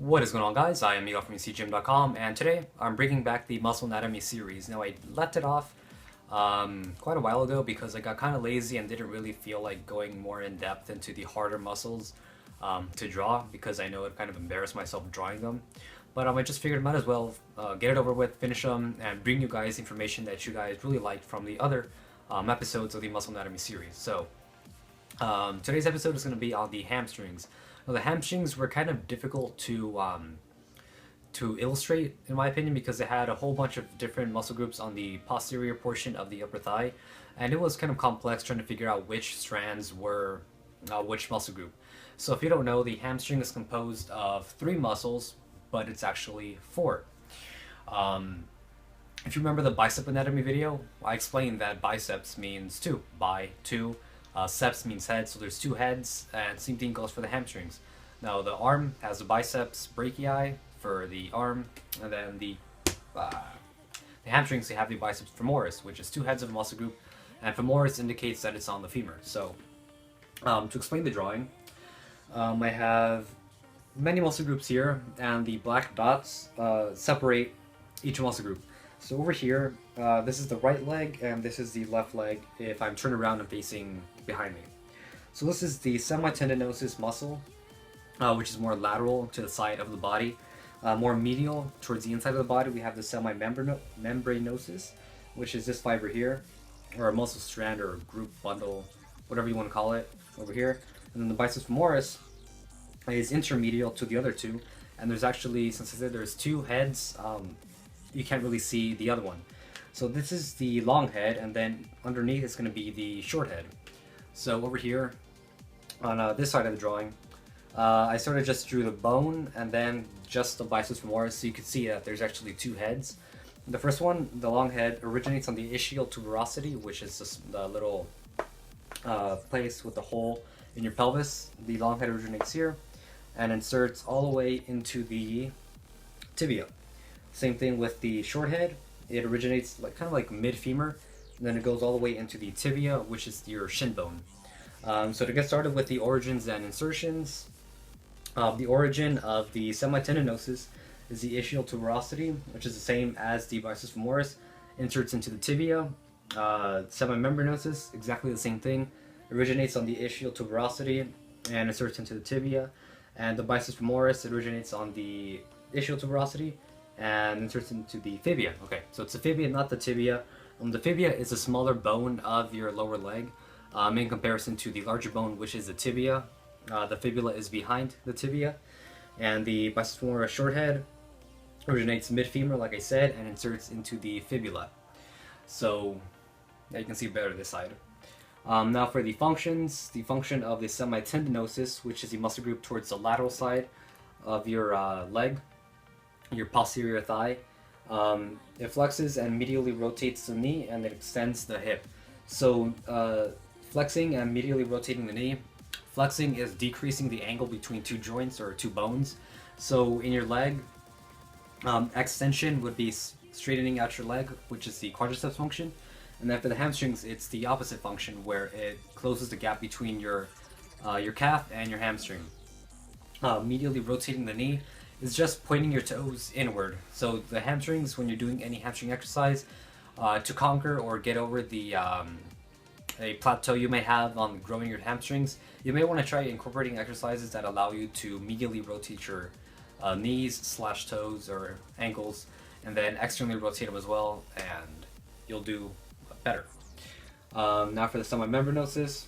What is going on, guys? I am Miguel from UCGym.com, and today I'm bringing back the muscle anatomy series. Now, I left it off quite a while ago because I got kind of lazy and didn't really feel like going more in depth into the harder muscles to draw, because I know I'd kind of embarrass myself drawing them. But I just figured I might as well get it over with, finish them, and bring you guys information that you guys really liked from the other episodes of the muscle anatomy series. So today's episode is going to be on the hamstrings. Now, the hamstrings were kind of difficult to illustrate, in my opinion, because they had a whole bunch of different muscle groups on the posterior portion of the upper thigh, and it was kind of complex trying to figure out which strands were which muscle group. So if you don't know, the hamstring is composed of 3 muscles, but it's actually 4. If you remember the bicep anatomy video, I explained that biceps means 2, bi, 2. Seps means head, so there's 2 heads, and same thing goes for the hamstrings. Now, the arm has the biceps brachii for the arm, and then the hamstrings, they have the biceps femoris, which is 2 heads of a muscle group, and femoris indicates that it's on the femur. So, to explain the drawing, I have many muscle groups here, and the black dots separate each muscle group. So over here, this is the right leg, and this is the left leg if I'm turned around and facing behind me. So this is the semitendinosus muscle, which is more lateral to the side of the body. More medial towards the inside of the body, we have the semimembranosus, which is this fiber here, or a muscle strand or group bundle, whatever you want to call it, over here. And then the biceps femoris is intermedial to the other 2, and there's actually, since I said there's 2 heads, you can't really see the other one. So this is the long head, and then underneath is going to be the short head. So over here, on this side of the drawing, I sort of just drew the bone and then just the biceps femoris, so you can see that there's actually 2 heads. The first one, the long head, originates on the ischial tuberosity, which is just the little place with the hole in your pelvis. The long head originates here and inserts all the way into the tibia. Same thing with the short head. It originates kind of like mid-femur, and then it goes all the way into the tibia, which is your shin bone. So to get started with the origins and insertions, the origin of the semitendinosus is the ischial tuberosity, which is the same as the biceps femoris, inserts into the tibia. Semimembranosus, exactly the same thing, originates on the ischial tuberosity and inserts into the tibia. And the biceps femoris originates on the ischial tuberosity and inserts into the fibia. Okay, so it's the fibia, not the tibia. The fibia is a smaller bone of your lower leg in comparison to the larger bone, which is the tibia. The fibula is behind the tibia, and the biceps femoris short head originates mid-femur, like I said, and inserts into the fibula. So yeah, you can see better this side. Now for the functions, the function of the semitendinosus, which is the muscle group towards the lateral side of your leg, your posterior thigh, it flexes and medially rotates the knee, and it extends the hip. So flexing and medially rotating the knee, flexing is decreasing the angle between 2 joints or 2 bones. So in your leg, extension would be straightening out your leg, which is the quadriceps function. And then for the hamstrings, it's the opposite function, where it closes the gap between your calf and your hamstring. Medially rotating the knee is just pointing your toes inward. So the hamstrings, when you're doing any hamstring exercise, to conquer or get over the a plateau you may have on growing your hamstrings, you may want to try incorporating exercises that allow you to medially rotate your knees / toes or ankles, and then externally rotate them as well, and you'll do better. Now for the semimembranosus,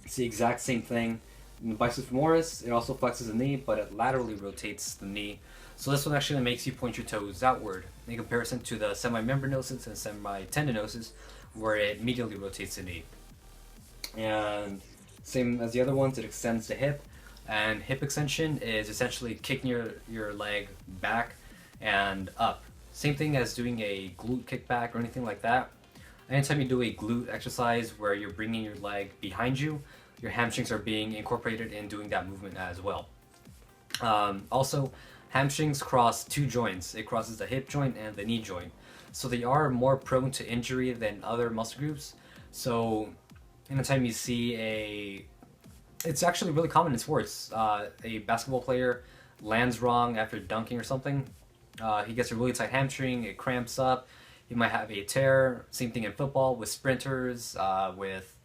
it's the exact same thing. In the biceps femoris, it also flexes the knee, but it laterally rotates the knee. So this one actually makes you point your toes outward, in comparison to the semimembranosus and semitendinosus, where it medially rotates the knee. And same as the other ones, it extends the hip. And hip extension is essentially kicking your leg back and up. Same thing as doing a glute kickback or anything like that. Anytime you do a glute exercise where you're bringing your leg behind you, your hamstrings are being incorporated in doing that movement as well. Also, hamstrings cross 2 joints. It crosses the hip joint and the knee joint. So they are more prone to injury than other muscle groups. So anytime you see it's actually really common in sports. A basketball player lands wrong after dunking or something, he gets a really tight hamstring, it cramps up, he might have a tear. Same thing in football with sprinters, with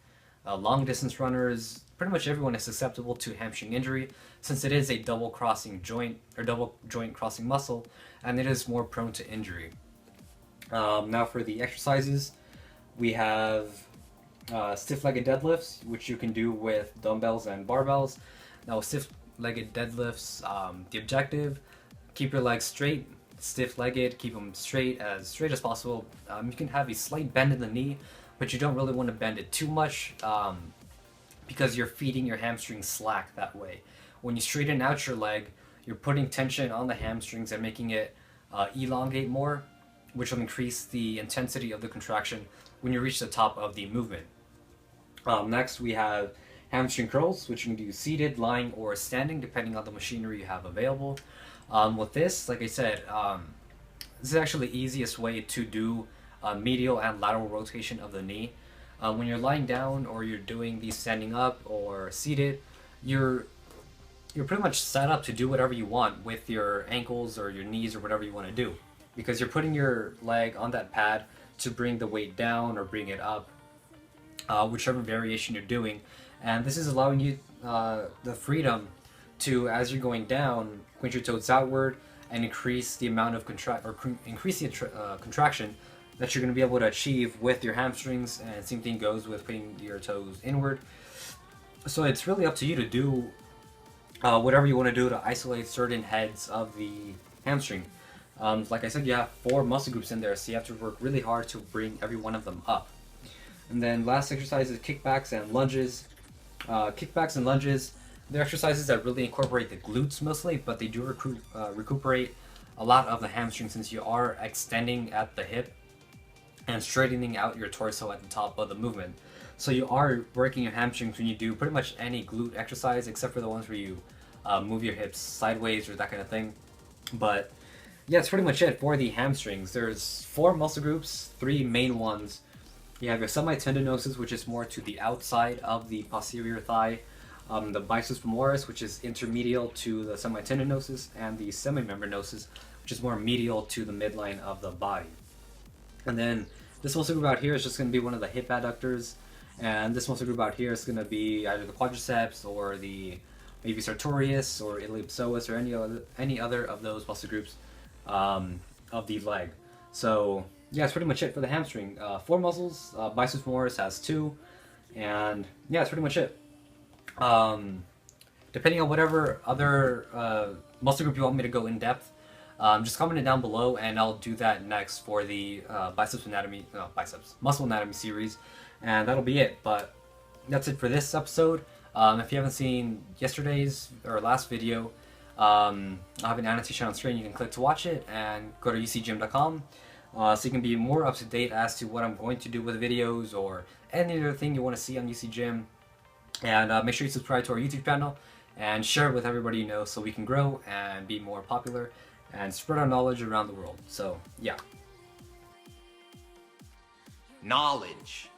long distance runners. Pretty much everyone is susceptible to hamstring injury since it is a double crossing joint or double joint crossing muscle, and it is more prone to injury. Now for the exercises, we have stiff-legged deadlifts, which you can do with dumbbells and barbells. Now, stiff-legged deadlifts, the objective: keep your legs straight, stiff-legged, keep them straight as possible. You can have a slight bend in the knee, but you don't really want to bend it too much because you're feeding your hamstrings slack that way. When you straighten out your leg, you're putting tension on the hamstrings and making it elongate more, which will increase the intensity of the contraction when you reach the top of the movement. Next, we have hamstring curls, which you can do seated, lying, or standing, depending on the machinery you have available. With this, like I said, this is actually the easiest way to do medial and lateral rotation of the knee. When you're lying down or you're doing these standing up or seated, you're pretty much set up to do whatever you want with your ankles or your knees or whatever you want to do, because you're putting your leg on that pad to bring the weight down or bring it up, whichever variation you're doing. And this is allowing you the freedom to, as you're going down, point your toes outward and increase the amount of contraction that you're going to be able to achieve with your hamstrings. And same thing goes with putting your toes inward. So it's really up to you to do whatever you want to do to isolate certain heads of the hamstring. Like I said, you have 4 muscle groups in there, so you have to work really hard to bring every one of them up. And then last exercise is kickbacks and lunges. Kickbacks and lunges, they're exercises that really incorporate the glutes mostly, but they do recuperate a lot of the hamstring since you are extending at the hip and straightening out your torso at the top of the movement. So you are working your hamstrings when you do pretty much any glute exercise, except for the ones where you move your hips sideways or that kind of thing. But yeah, that's pretty much it for the hamstrings. There's 4 muscle groups, 3 main ones. You have your semitendinosus, which is more to the outside of the posterior thigh. The biceps femoris, which is intermedial to the semitendinosus, and the semimembranosus, which is more medial to the midline of the body. And then this muscle group out here is just going to be one of the hip adductors, and this muscle group out here is going to be either the quadriceps or the maybe sartorius or iliopsoas or any other of those muscle groups of the leg. So yeah, that's pretty much it for the hamstring. 4 muscles. Biceps femoris has 2, and yeah, that's pretty much it. Depending on whatever other muscle group you want me to go in depth, just comment it down below, and I'll do that next for the muscle anatomy series, and that'll be it. But that's it for this episode. If you haven't seen yesterday's or last video, I have an annotation on screen. You can click to watch it and go to UCGym.com. So you can be more up to date as to what I'm going to do with videos or any other thing you want to see on UCGym. And make sure you subscribe to our YouTube channel and share it with everybody you know so we can grow and be more popular and spread our knowledge around the world. So, yeah. Knowledge.